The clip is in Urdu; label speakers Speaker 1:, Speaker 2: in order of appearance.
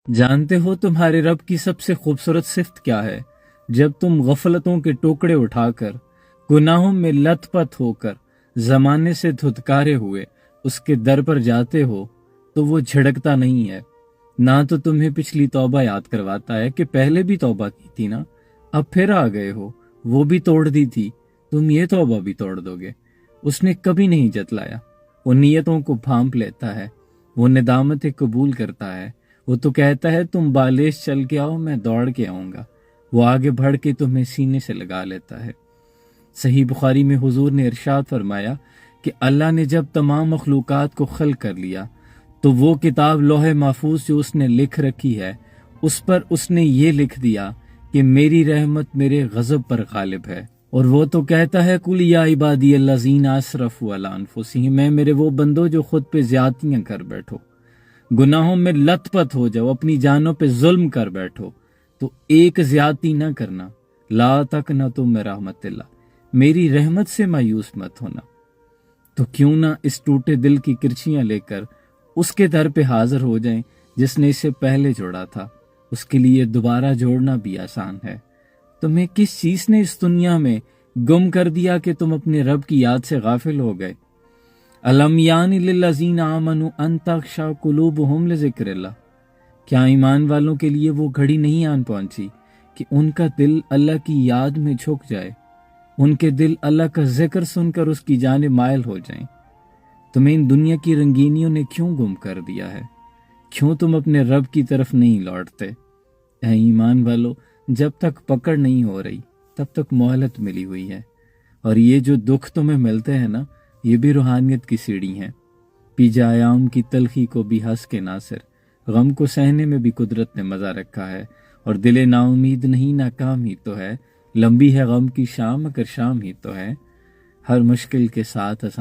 Speaker 1: جانتے ہو تمہارے رب کی سب سے خوبصورت صفت کیا ہے؟ جب تم غفلتوں کے ٹوکڑے اٹھا کر، گناہوں میں لت پت ہو کر، زمانے سے دھتکارے ہوئے اس کے در پر جاتے ہو تو وہ جھڑکتا نہیں ہے۔ نہ تو تمہیں پچھلی توبہ یاد کرواتا ہے کہ پہلے بھی توبہ کی تھی نا، اب پھر آ گئے ہو، وہ بھی توڑ دی تھی، تم یہ توبہ بھی توڑ دو گے۔ اس نے کبھی نہیں جتلایا، وہ نیتوں کو بھانپ لیتا ہے، وہ ندامتیں قبول کرتا ہے۔ وہ تو کہتا ہے تم بالیش چل کے آؤ، میں دوڑ کے آؤں گا۔ وہ آگے بڑھ کے تمہیں سینے سے لگا لیتا ہے۔ صحیح بخاری میں حضور نے ارشاد فرمایا کہ اللہ نے جب تمام مخلوقات کو خلق کر لیا تو وہ کتاب لوح محفوظ جو اس نے لکھ رکھی ہے، اس پر اس نے یہ لکھ دیا کہ میری رحمت میرے غضب پر غالب ہے۔ اور وہ تو کہتا ہے قل یا عبادی الذین اسرفوا علی انفسہم، میں میرے وہ بندوں جو خود پہ زیادتیاں کر بیٹھو، گناہوں میں لت پت ہو جاؤ، اپنی جانوں پہ ظلم کر بیٹھو، تو ایک زیادتی نہ کرنا، لا تقنطوا من رحمت اللہ، میری رحمت سے مایوس مت ہونا۔ تو کیوں نہ اس ٹوٹے دل کی کرچیاں لے کر اس کے در پہ حاضر ہو جائیں جس نے اسے پہلے جوڑا تھا۔ اس کے لیے دوبارہ جوڑنا بھی آسان ہے۔ تمہیں کس چیز نے اس دنیا میں گم کر دیا کہ تم اپنے رب کی یاد سے غافل ہو گئے؟ الم یان للذین آمنوا ان تخشع قلوبہم لذکر اللہ، کیا ایمان والوں کے لیے وہ گھڑی نہیں آن پہنچی کہ ان کا دل اللہ کی یاد میں جھک جائے، ان کے دل اللہ کا ذکر سن کر اس کی جانب مائل ہو جائیں؟ تمہیں ان دنیا کی رنگینیوں نے کیوں گم کر دیا ہے؟ کیوں تم اپنے رب کی طرف نہیں لوٹتے؟ اے ایمان والو، جب تک پکڑ نہیں ہو رہی تب تک مہلت ملی ہوئی ہے، اور یہ جو دکھ تمہیں ملتے ہیں نا، یہ بھی روحانیت کی سیڑھی ہیں۔ پی جائے آم کی تلخی کو بھی ہنس کے ناصر، غم کو سہنے میں بھی قدرت نے مزہ رکھا ہے، اور دل نا امید نہیں ناکام ہی تو ہے، لمبی ہے غم کی شام مگر شام ہی تو ہے، ہر مشکل کے ساتھ آسان